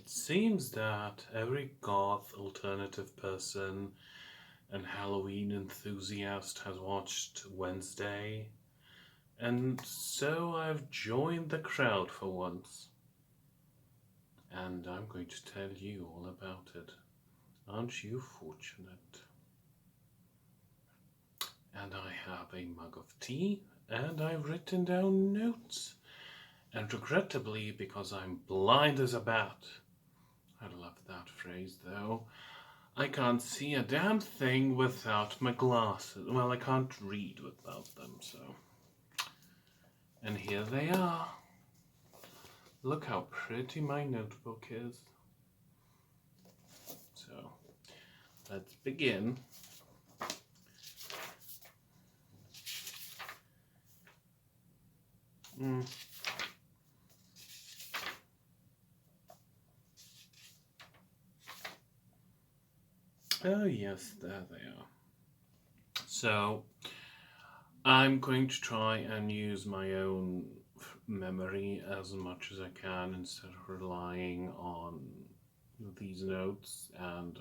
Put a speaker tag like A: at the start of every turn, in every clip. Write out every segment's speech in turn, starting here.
A: It seems that every goth alternative person and Halloween enthusiast has watched Wednesday, and so I've joined the crowd for once. And I'm going to tell you all about it. Aren't you fortunate? And I have a mug of tea, and I've written down notes. And regrettably, because I'm blind as a bat, I love that phrase though, I can't see a damn thing without my glasses. Well, I can't read without them, so. And here they are. Look how pretty my notebook is. So, let's begin. Oh yes, there they are. So, I'm going to try and use my own memory as much as I can instead of relying on these notes. And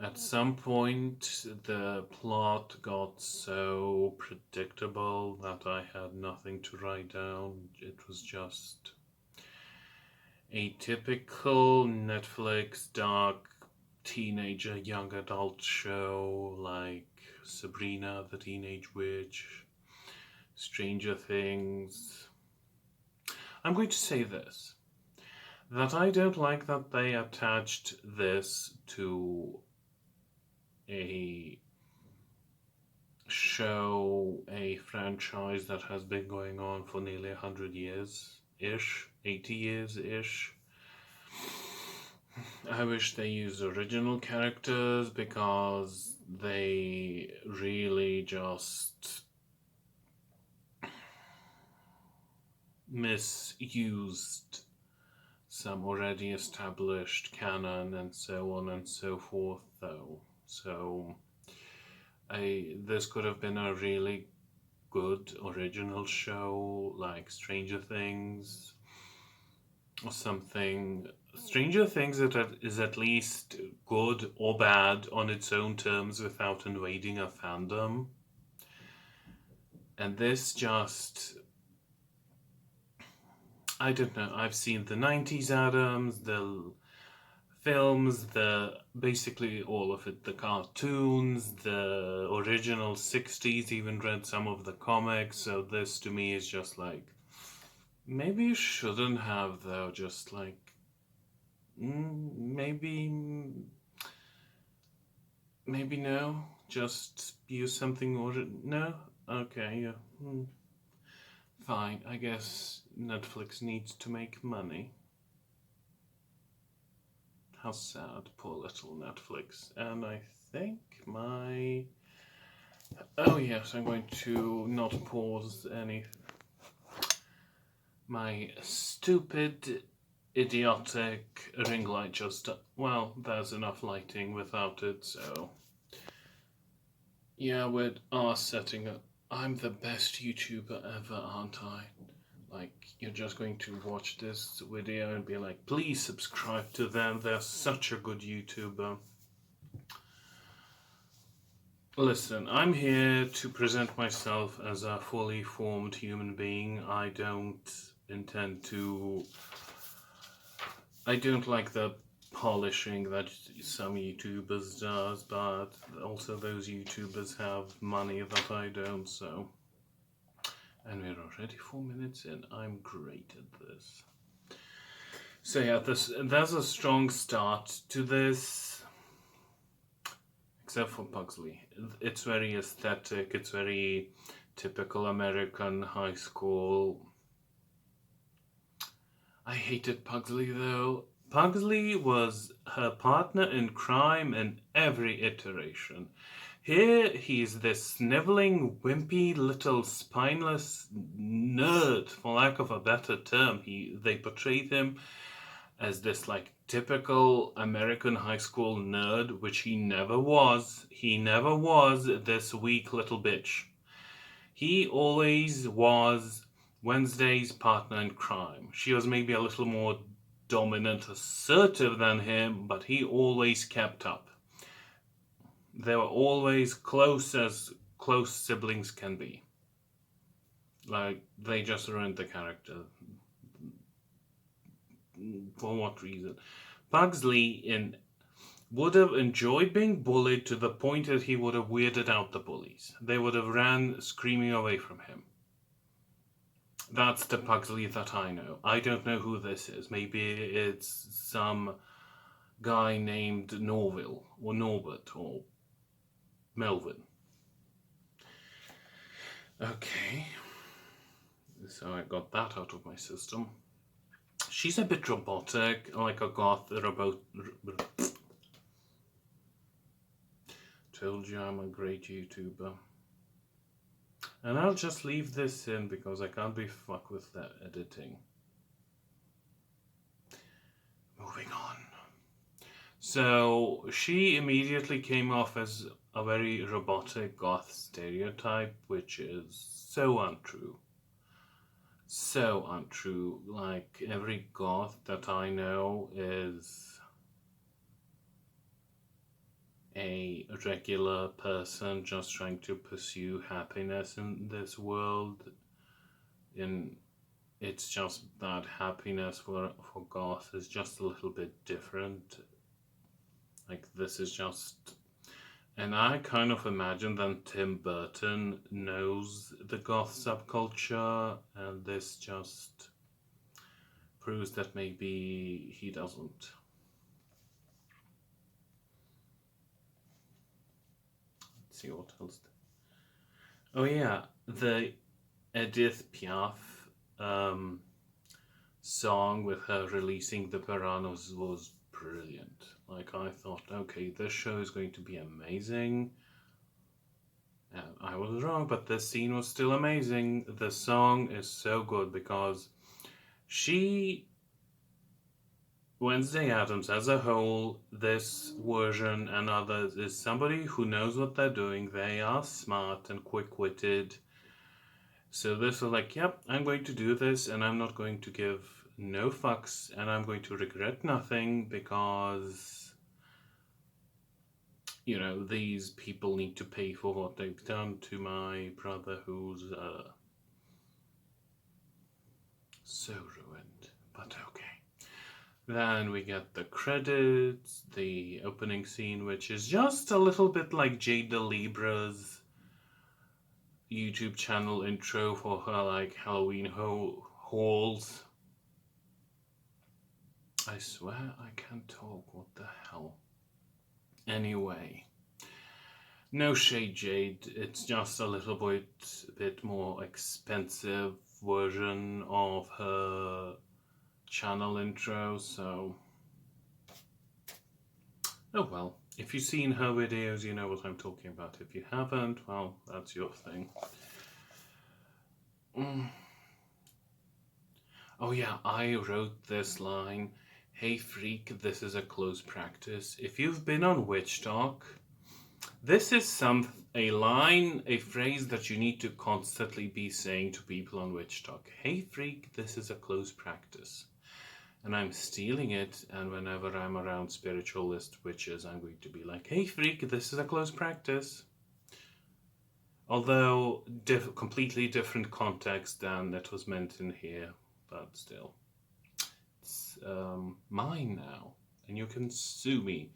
A: at some point, the plot got so predictable that I had nothing to write down. It was just a typical Netflix dark teenager young adult show like Sabrina the Teenage Witch, Stranger Things. I'm going to say this, that I don't like that they attached this to a show, a franchise that has been going on for nearly 100 years-ish, 80 years-ish. I wish they used original characters because they really just misused some already established canon and so on and so forth though. So this could have been a really good original show like Stranger Things or something. Stranger Things is at least good or bad on its own terms without invading a fandom. And this just, I don't know, I've seen the 90s Adams, the films, basically all of it, the cartoons, the original 60s, even read some of the comics, so this to me is just like, maybe you shouldn't have though, just like, maybe no, just use something no? Okay, yeah. Fine, I guess Netflix needs to make money. How sad, poor little Netflix. And I think oh yes, I'm going to not pause my stupid, idiotic ring light just, well, there's enough lighting without it, so. Yeah, with our setting up, I'm the best YouTuber ever, aren't I? Like, you're just going to watch this video and be like, please subscribe to them, they're such a good YouTuber. Listen, I'm here to present myself as a fully formed human being. I don't like the polishing that some YouTubers does, but also those YouTubers have money that I don't, so. And we're already 4 minutes in. I'm great at this. So yeah, there's a strong start to this, except for Pugsley. It's very aesthetic, it's very typical American high school. I hated Pugsley though. Pugsley was her partner in crime in every iteration. Here he's this sniveling, wimpy little spineless nerd, for lack of a better term. They portrayed him as this like typical American high school nerd, which he never was. He never was this weak little bitch. He always was Wednesday's partner in crime. She was maybe a little more dominant, assertive than him, but he always kept up. They were always close as close siblings can be. Like, they just ruined the character. For what reason? Pugsley would have enjoyed being bullied to the point that he would have weirded out the bullies. They would have ran screaming away from him. That's the Pugsley that I know. I don't know who this is. Maybe it's some guy named Norville, or Norbert, or Melvin. Okay. So I got that out of my system. She's a bit robotic, like a goth robot. Told you I'm a great YouTuber. And I'll just leave this in because I can't be fucked with that editing. Moving on. So she immediately came off as a very robotic goth stereotype, which is so untrue. So untrue. Like, every goth that I know is a regular person just trying to pursue happiness in this world. It's just that happiness for goth is just a little bit different. Like, this is just, and I kind of imagine that Tim Burton knows the goth subculture, and this just proves that maybe he doesn't. Let's see what else. Oh yeah, the Edith Piaf song with her releasing the piranhas was brilliant. Like, I thought, okay, this show is going to be amazing. And I was wrong, but this scene was still amazing. The song is so good because Wednesday Addams as a whole, this version and others, is somebody who knows what they're doing. They are smart and quick-witted. So this was like, yep, I'm going to do this, and I'm not going to give no fucks, and I'm going to regret nothing because, you know, these people need to pay for what they've done to my brother who's so ruined. But okay. Then we get the credits, the opening scene, which is just a little bit like Jada Libra's YouTube channel intro for her, like, Halloween hauls. I swear I can't talk, what the hell. Anyway, no shade, Jade, it's just a little bit more expensive version of her channel intro, so oh well. If you've seen her videos, you know what I'm talking about. If you haven't, well, that's your thing. Oh yeah, I wrote this line. Hey freak, this is a close practice. If you've been on Witch Talk, this is a line, a phrase that you need to constantly be saying to people on Witch Talk. Hey freak, this is a close practice. And I'm stealing it, and whenever I'm around spiritualist witches, I'm going to be like, hey freak, this is a close practice. Although, completely different context than it was meant in here, but still. It's mine now, and you can sue me,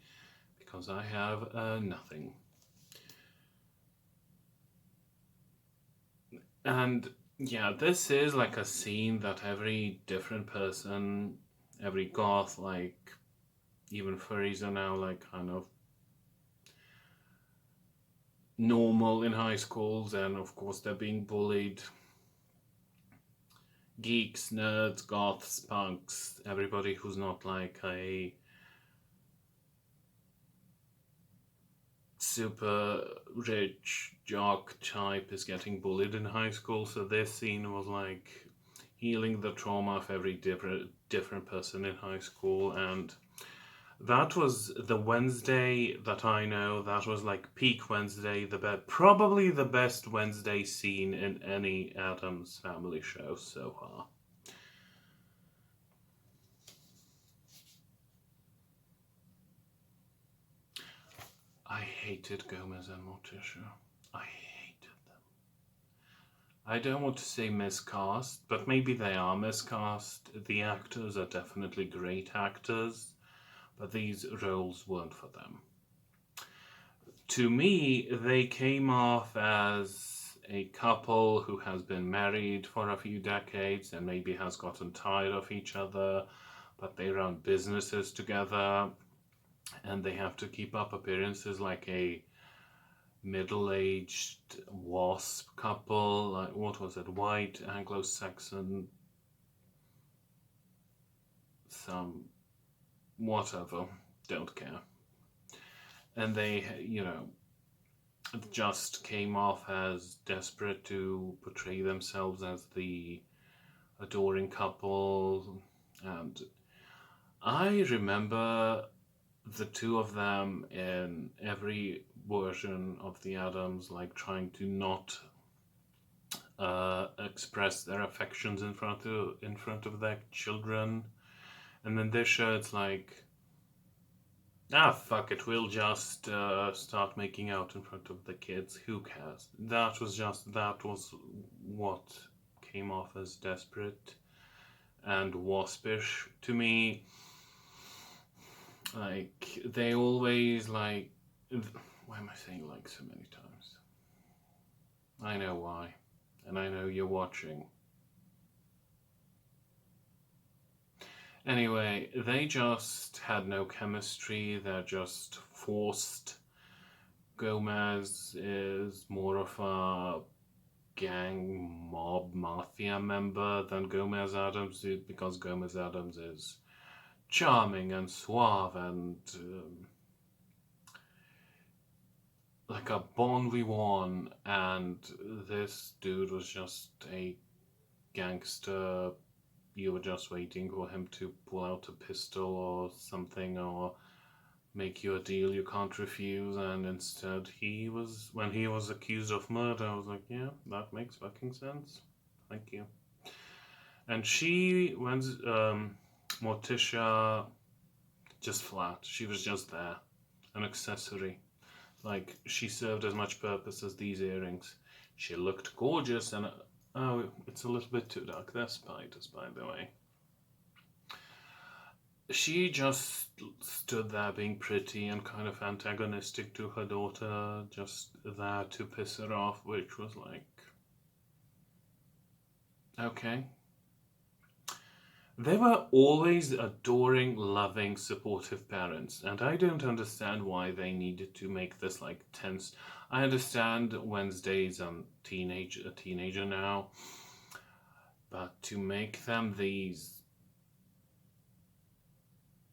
A: because I have nothing. And yeah, this is like a scene that every different person, every goth, like, even furries are now like kind of normal in high schools, and of course they're being bullied. Geeks, nerds, goths, punks, everybody who's not like a super rich jock type is getting bullied in high school. So this scene was like healing the trauma of every different person in high school, and that was the Wednesday that I know. That was like peak Wednesday, probably the best Wednesday scene in any Addams Family show so far. hated Gomez and Morticia. I hated them. I don't want to say miscast, but maybe they are miscast. The actors are definitely great actors, but these roles weren't for them. To me, they came off as a couple who has been married for a few decades and maybe has gotten tired of each other, but they run businesses together and they have to keep up appearances like a middle-aged wasp couple, like what was it, white Anglo-Saxon, some whatever, don't care. And they, just came off as desperate to portray themselves as the adoring couple. And I remember the two of them in every version of the Addams, like trying to not express their affections in front of their children, and then this show it's like, fuck it, we'll just start making out in front of the kids. Who cares? That was what came off as desperate and waspish to me. Like, they always, like, why am I saying like so many times? I know why, and I know you're watching. Anyway, they just had no chemistry, they're just forced. Gomez is more of a gang mob mafia member than Gomez Addams is, because Gomez Addams is charming and suave and like a bon vivant, and this dude was just a gangster. You were just waiting for him to pull out a pistol or something, or make you a deal you can't refuse, and instead when he was accused of murder, I was like, yeah, that makes fucking sense. Thank you. And Morticia, just flat. She was just there, an accessory. Like, she served as much purpose as these earrings. She looked gorgeous, and oh, it's a little bit too dark. They're spiders, by the way. She just stood there being pretty and kind of antagonistic to her daughter, just there to piss her off, which was like, okay. They were always adoring, loving, supportive parents, and I don't understand why they needed to make this like tense. I understand Wednesday's a teenager now, but to make them these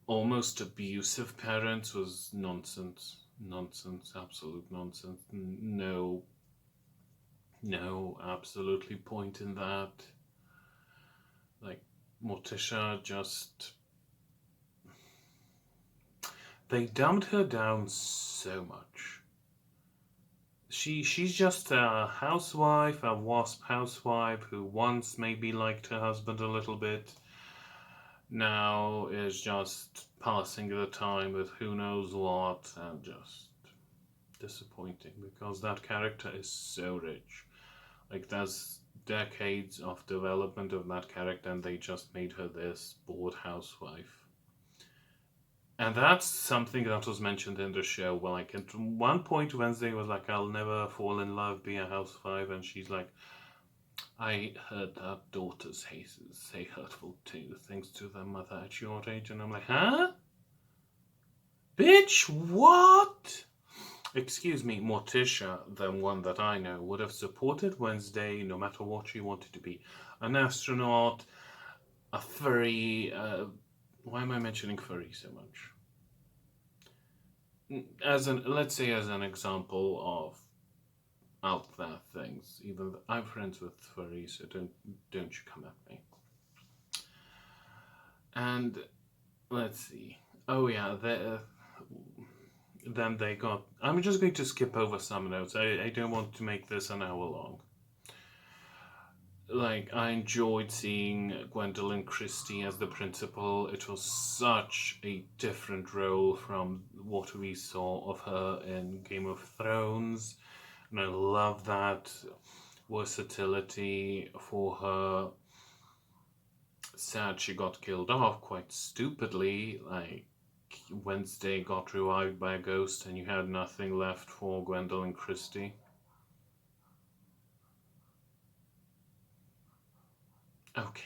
A: almost abusive parents was nonsense. Nonsense, absolute nonsense. No, absolutely point in that. Like, Morticia just... They dumbed her down so much. She's just a housewife, a wasp housewife who once maybe liked her husband a little bit. Now is just passing the time with who knows what, and just disappointing because that character is so rich. Like, there's decades of development of that character, and they just made her this bored housewife. And that's something that was mentioned in the show. Well, like, at one point, Wednesday was like, I'll never fall in love, be a housewife. And she's like, I heard that daughters say hurtful things to their mother at your age. And I'm like, huh? Bitch, what? Excuse me, Morticia, the one that I know, would have supported Wednesday no matter what she wanted to be. An astronaut, a furry... why am I mentioning furry so much? Let's say as an example of out there things. Even I'm friends with furries, so don't you come at me. And let's see. Oh yeah, then they got... I'm just going to skip over some notes. I don't want to make this an hour long. like, I enjoyed seeing Gwendolyn Christie as the principal. It was such a different role from what we saw of her in Game of Thrones, and I love that versatility for her. Sad she got killed off quite stupidly. Like, Wednesday got revived by a ghost, and you had nothing left for Gwendolyn Christie. Okay.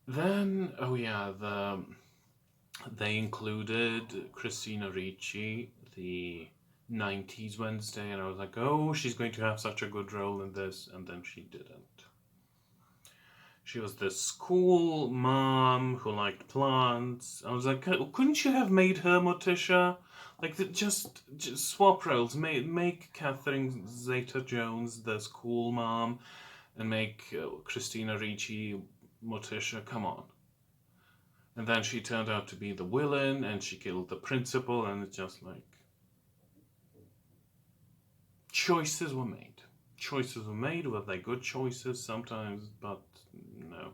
A: Then, oh yeah, they included Christina Ricci, the 90s Wednesday, and I was like, oh, she's going to have such a good role in this, and then she didn't. She was this school mom who liked plants. I was like, couldn't you have made her Morticia? Like, just swap roles. Make Catherine Zeta-Jones the school mom, and make Christina Ricci Morticia. Come on. And then she turned out to be the villain, and she killed the principal, and it's just like, choices were made. Choices were made. Were they good choices? Sometimes, but no.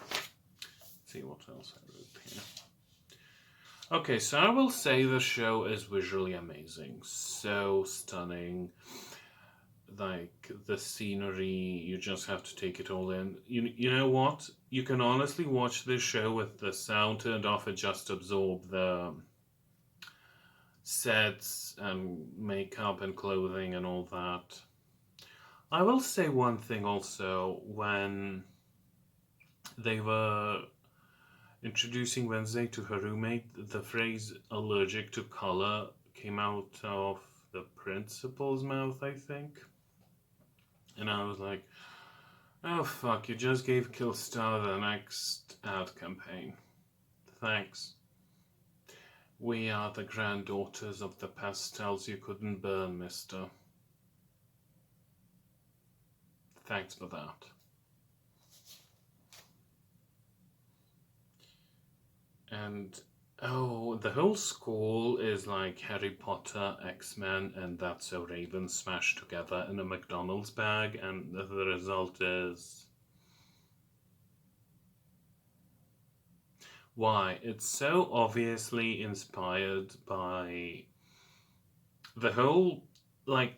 A: Let's see what else I wrote here. Okay, so I will say the show is visually amazing. So stunning. Like, the scenery, you just have to take it all in. You know what? You can honestly watch this show with the sound turned off and just absorb the sets and makeup and clothing and all that. I will say one thing also. When they were introducing Wednesday to her roommate, the phrase allergic to color came out of the principal's mouth, I think. And I was like, oh fuck, you just gave Killstar the next ad campaign. Thanks. We are the granddaughters of the pastels you couldn't burn, mister. Thanks for that. And oh, the whole school is like Harry Potter, X-Men, and That's So Raven smashed together in a McDonald's bag, and the result is... Why? It's so obviously inspired by the whole, like...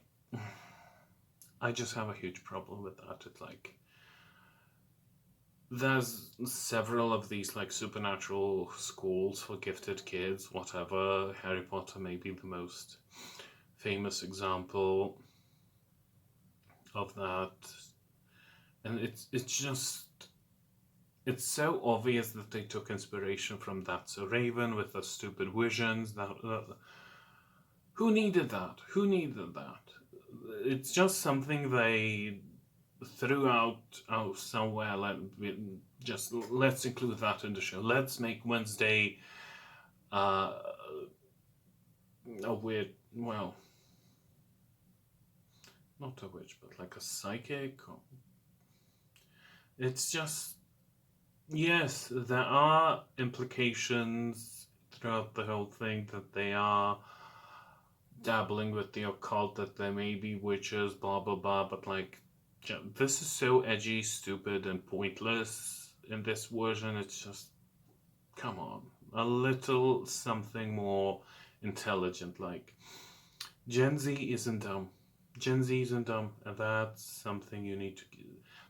A: I just have a huge problem with that. It's like... There's several of these like supernatural schools for gifted kids, whatever. Harry Potter may be the most famous example of that. And it's just, it's so obvious that they took inspiration from That's a Raven with the stupid visions. Who needed that? Who needed that? It's just something they threw out somewhere. Let's include that in the show. Let's make Wednesday a weird, well, not a witch, but like a psychic. It's just, yes, there are implications throughout the whole thing that they are dabbling with the occult, that there may be witches, blah blah blah, but like, this is so edgy, stupid, and pointless in this version. It's just, come on, a little something more intelligent. Like, Gen Z isn't dumb. Gen Z isn't dumb, and that's something you need to...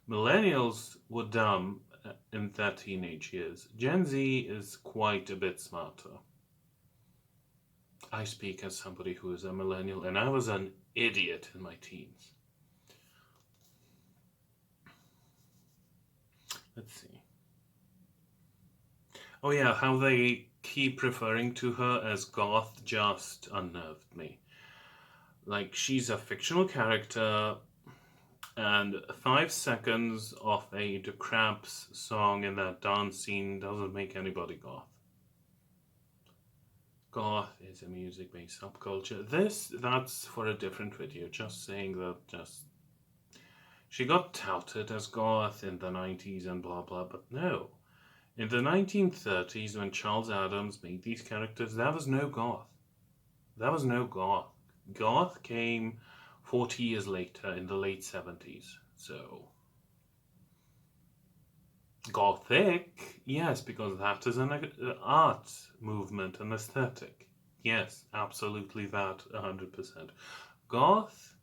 A: Millennials were dumb in their teenage years. Gen Z is quite a bit smarter. I speak as somebody who is a millennial, and I was an idiot in my teens. Let's see. Oh yeah, how they keep referring to her as goth just unnerved me. Like, she's a fictional character, and 5 seconds of a The Cramps song in that dance scene doesn't make anybody goth. Goth is a music-based subculture. That's for a different video. Just saying that, she got touted as goth in the 90s and blah blah, but no. In the 1930s, when Charles Adams made these characters, there was no goth. There was no goth. Goth came 40 years later in the late 70s. So, Gothic, yes, because that is an art movement, an aesthetic. Yes, absolutely that, 100%. Goth,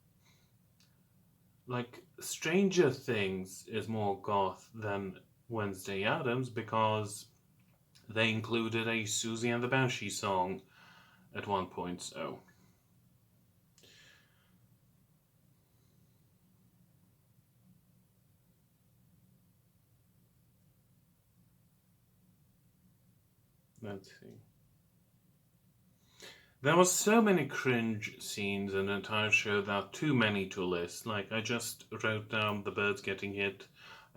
A: like Stranger Things, is more goth than Wednesday Addams because they included a Susie and the Banshee song at one point, so. Let's see. There was so many cringe scenes in the entire show that too many to list. Like, I just wrote down the birds getting hit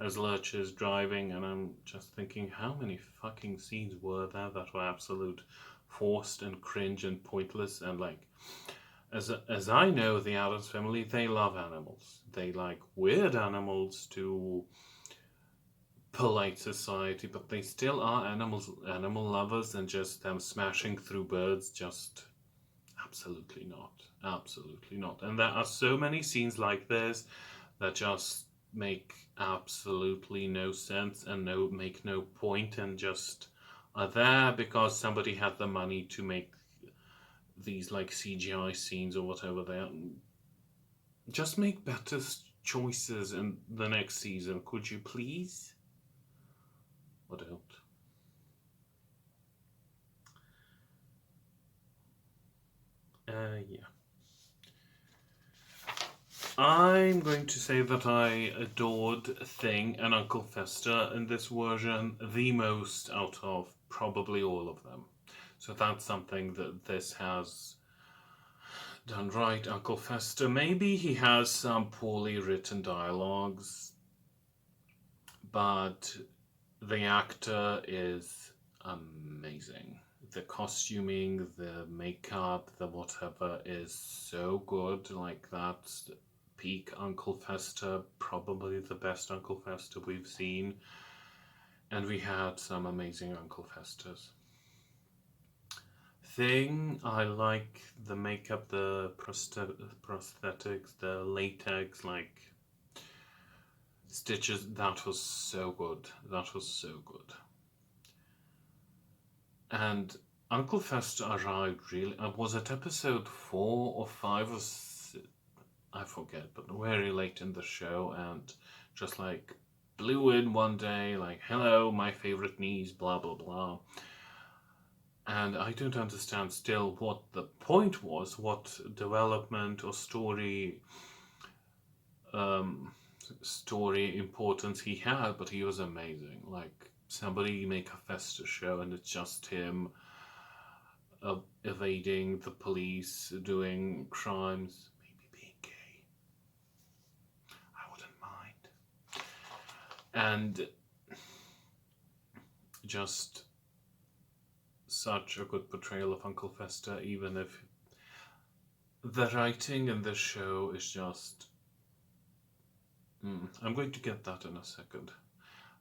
A: as Lurch is driving, and I'm just thinking, how many fucking scenes were there that were absolute forced and cringe and pointless? And like, as I know, the Addams family, they love animals. They like weird animals to polite society, but they still are animal lovers, and just them smashing through birds, just absolutely not. Absolutely not. And there are so many scenes like this that just make absolutely no sense and make no point, and just are there because somebody had the money to make these like CGI scenes or whatever they are. Just make better choices in the next season, could you please? Or don't. Yeah. I'm going to say that I adored Thing and Uncle Fester in this version the most out of probably all of them. So that's something that this has done right. Uncle Fester, maybe he has some poorly written dialogues, but the actor is amazing. The costuming, the makeup, the whatever is so good. Like, that's peak Uncle Fester, probably the best Uncle Fester we've seen. And we had some amazing Uncle Festers. Thing, I like the makeup, the prosthetics, the latex, like stitches. That was so good. That was so good. And Uncle Fester arrived really. Was it episode 4 or 5 or I forget, but very late in the show, and just like blew in one day, like, hello, my favorite niece, blah blah blah. And I don't understand still what the point was, what development or story importance he had, but he was amazing. Like, somebody make a Fester show and it's just him evading the police, doing crimes, maybe being gay. I wouldn't mind. And just such a good portrayal of Uncle Fester, even if the writing in this show is just. I'm going to get that in a second.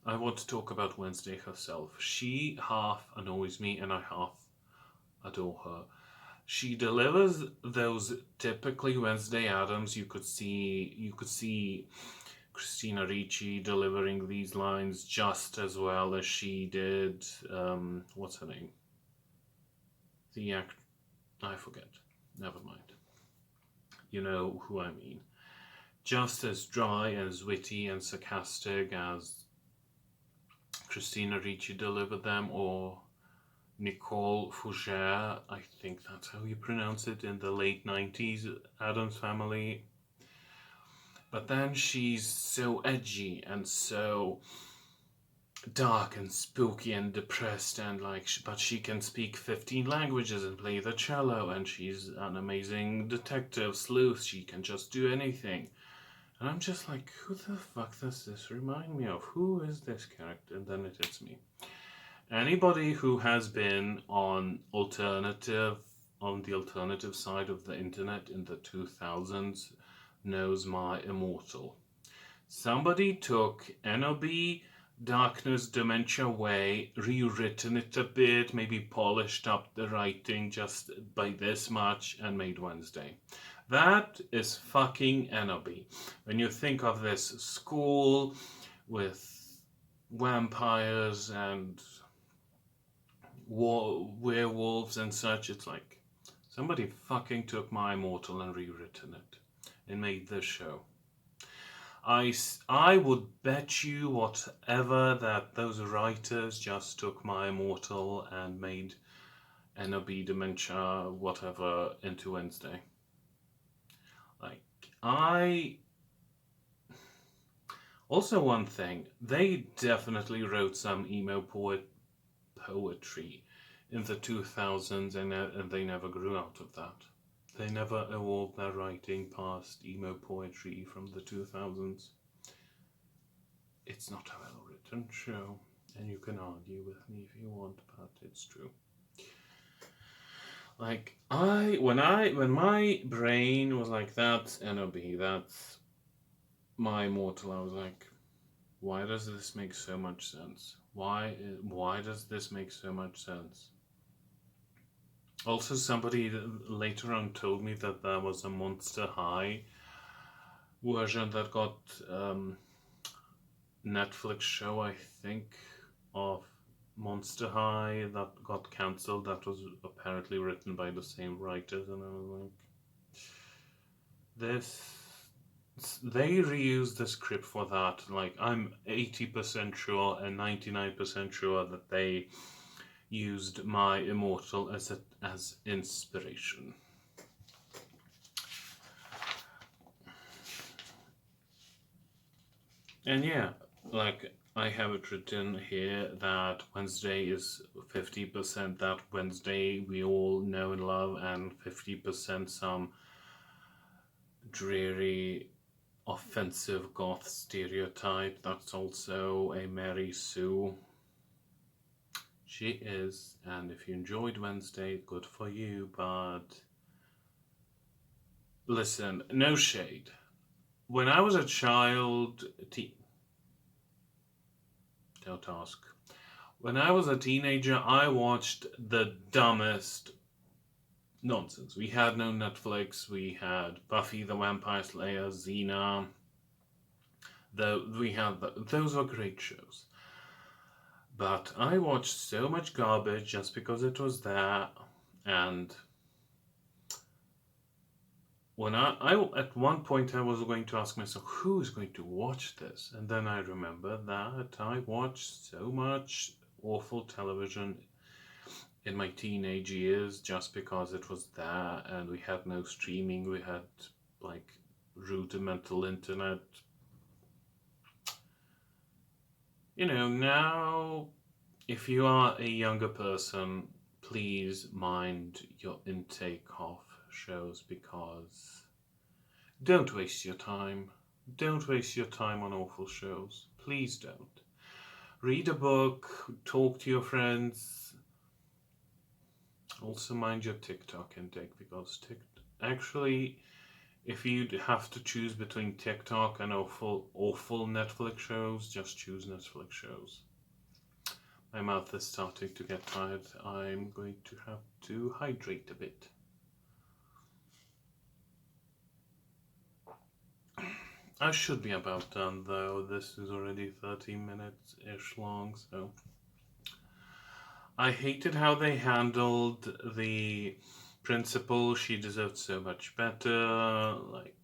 A: I want to talk about Wednesday herself. She half annoys me and I half adore her. She delivers those typically Wednesday Addams. You could see Christina Ricci delivering these lines just as well as she did. What's her name? The act. I forget. Never mind. You know who I mean. Just as dry, as witty and sarcastic as Christina Ricci delivered them, or Nicole Fougere, I think that's how you pronounce it, in the late 90s Addams Family. But then she's so edgy and so dark and spooky and depressed, and like, but she can speak 15 languages and play the cello, and she's an amazing detective sleuth. She can just do anything. And I'm just like, who the fuck does this remind me of? Who is this character? And then it hits me. Anybody who has been on the alternative side of the internet in the 2000s knows my immortal. Somebody took NOB darkness, dementia way, rewritten it a bit, maybe polished up the writing just by this much, and made Wednesday. That is fucking NLB. When you think of this school with vampires and werewolves and such, it's like somebody fucking took My Immortal and rewritten it and made this show. I would bet you whatever that those writers just took My Immortal and made NLB Dementia whatever into Wednesday. Like, I also, one thing, they definitely wrote some emo poetry in the 2000s, and they never grew out of that. They never evolved their writing past emo poetry from the 2000s. It's not a well-written show, and you can argue with me if you want, but it's true. Like, when my brain was like, that's NLB, that's My Immortal, I was like, why does this make so much sense? Why does this make so much sense? Also, somebody later on told me that there was a Monster High version that got Netflix show, I think, of Monster High that got cancelled. That was apparently written by the same writers, and I was like, they reused the script for that. Like, I'm 80% sure and 99% sure that they used My Immortal as inspiration. And yeah, like, I have it written here that Wednesday is 50% that Wednesday we all know and love, and 50% some dreary, offensive goth stereotype. That's also a Mary Sue. She is, and if you enjoyed Wednesday, good for you, but listen, no shade. When I was a child, don't ask. When I was a teenager, I watched the dumbest nonsense. We had no Netflix. We had Buffy the Vampire Slayer, Xena. Those were great shows. But I watched so much garbage just because it was there, and when I at one point I was going to ask myself, who is going to watch this? And then I remembered that I watched so much awful television in my teenage years just because it was there, and we had no streaming. We had like rudimental internet. Now, if you are a younger person, please mind your intake of shows, because don't waste your time. Don't waste your time on awful shows. Please don't. Read a book, talk to your friends. Also mind your TikTok intake, because actually, if you have to choose between TikTok and awful Netflix shows, just choose Netflix shows. My mouth is starting to get tired. I'm going to have to hydrate a bit. I should be about done, though. This is already 13 minutes-ish long, so... I hated how they handled the principal. She deserved so much better. Like,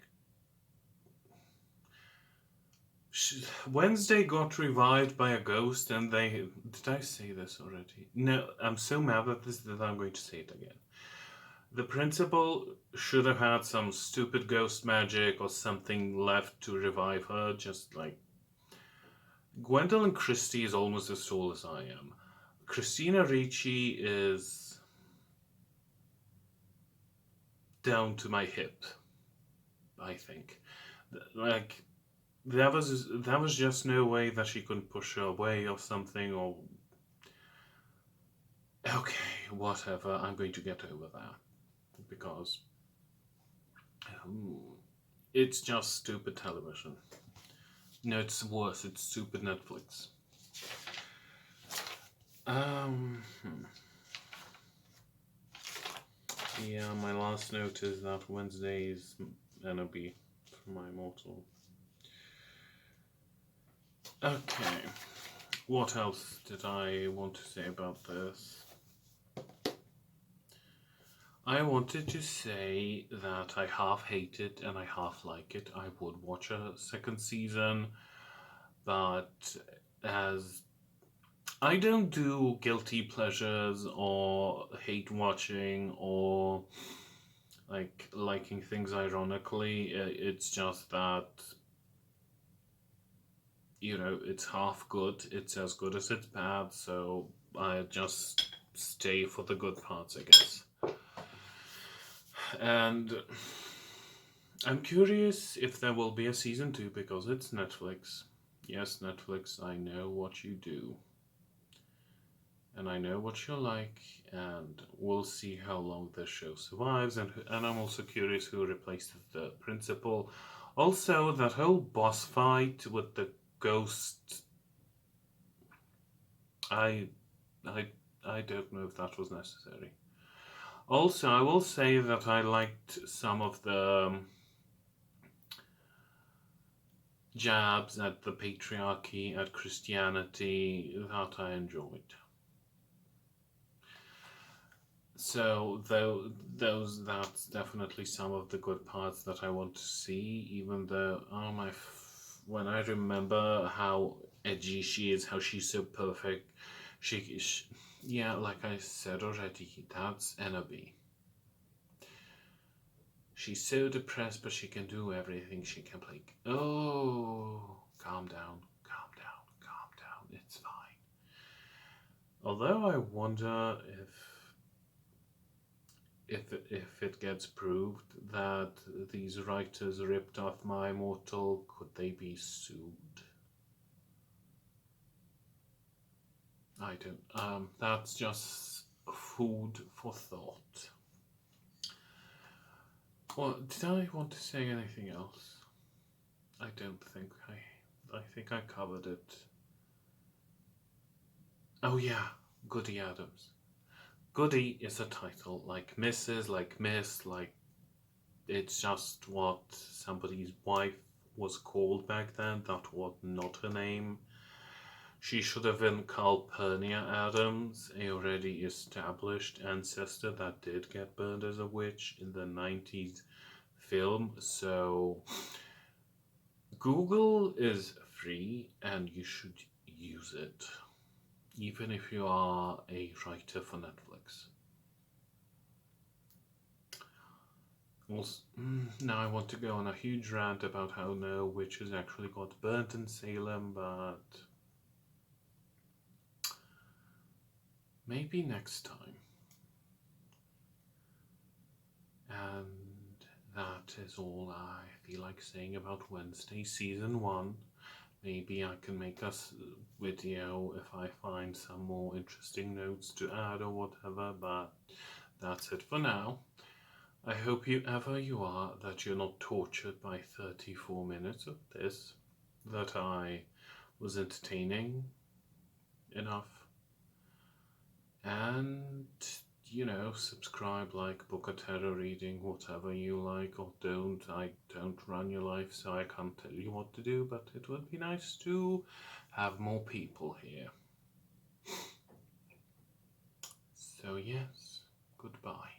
A: Wednesday got revived by a ghost, and they... Did I say this already? No, I'm so mad at this that I'm going to say it again. The principal should have had some stupid ghost magic or something left to revive her, just like... Gwendolyn Christie is almost as tall as I am. Christina Ricci is down to my hip, I think. Like, there was just no way that she couldn't push her away or something, or... Okay, whatever, I'm going to get over that. Because it's just stupid television. No, it's worse, it's stupid Netflix. Hmm. Yeah, my last note is that Wednesday is gonna be for my mortal. Okay, what else did I want to say about this? I wanted to say that I half hate it and I half like it. I would watch a second season, but as I don't do guilty pleasures or hate watching or like liking things ironically. It's just that, it's half good. It's as good as it's bad, so I just stay for the good parts, I guess. And I'm curious if there will be a season 2 because it's Netflix. Yes, Netflix, I know what you do. And I know what you're like, and we'll see how long this show survives. And I'm also curious who replaced the principal. Also, that whole boss fight with the ghost. I, I, I don't know if that was necessary. Also, I will say that I liked some of the jabs at the patriarchy, at Christianity, that I enjoyed. So that's definitely some of the good parts that I want to see. Even though when I remember how edgy she is, how she's so perfect, yeah, like I said already, that's Ennaby. She's so depressed, but she can do everything. She can play. Oh, calm down, calm down, calm down. It's fine. Although I wonder if it gets proved that these writers ripped off my Immortal, could they be sued? I don't. That's just food for thought. Well, did I want to say anything else? I don't think I think I covered it. Oh yeah, Goody Adams. Goody is a title, like Mrs., like Miss, like it's just what somebody's wife was called back then. That was not her name. She should have been Calpurnia Adams, a already established ancestor that did get burned as a witch in the 90s film. So Google is free and you should use it, even if you are a writer for Netflix. Also, now I want to go on a huge rant about how no witches actually got burnt in Salem, but maybe next time. And that is all I feel like saying about Wednesday Season 1. Maybe I can make a video if I find some more interesting notes to add or whatever, but that's it for now. I hope you are, that you're not tortured by 34 minutes of this, that I was entertaining enough. And, subscribe, like, book a tarot reading, whatever you like or don't. I don't run your life, so I can't tell you what to do, but it would be nice to have more people here. So yes, goodbye.